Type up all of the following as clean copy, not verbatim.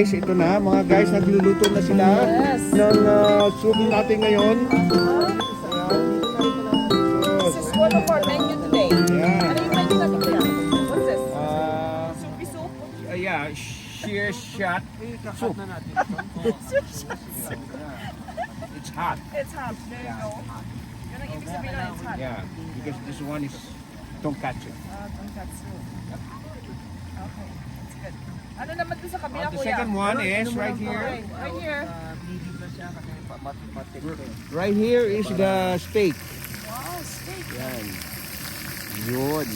guys, ito na. Mga guys, nagluluto na sila Yes. ng soup natin ngayon. This is one of our menu today. Yeah. Ano yung menu natin kuya? What's this? Soupy soup? Yeah, sheer shot soup. It's hot. It's hot. There you go. Yun ang ibig sabihin na it's hot. Yeah, because this one is tonkatsu. Tonkatsu. Okay, that's good. Ano naman dun sa kabila The kuya? second one is right here. Okay, right here. Right here is the steak. Wow, steak. Yan. Yun.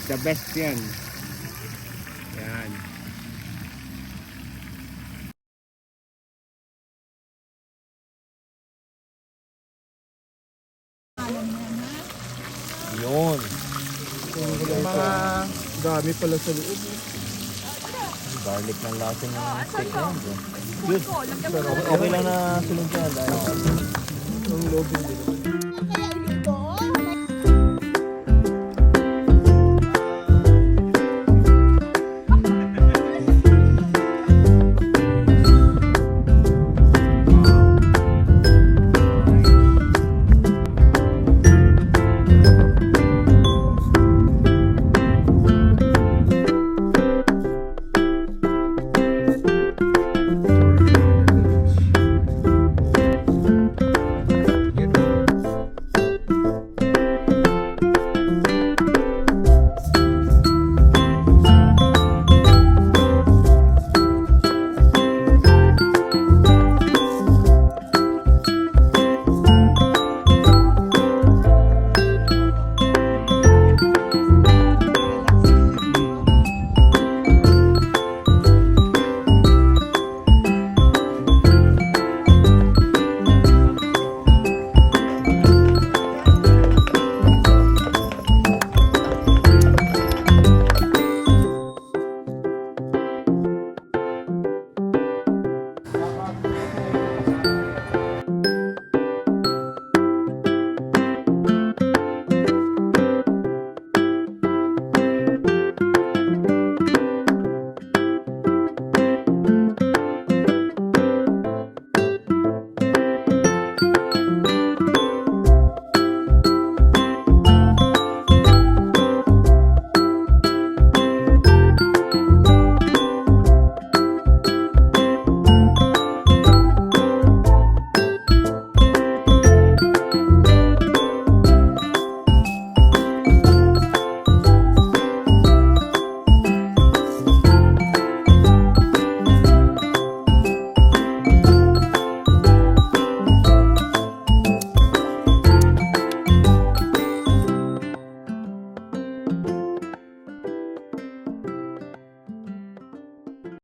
The best yan. Yan. Yun. Mga dami pala sa loob. Garlic ng lasa ng steak na yun. bro. Good. Lagyan mo na. Okay lang na sunod yan dahil Ang loob hindi naman.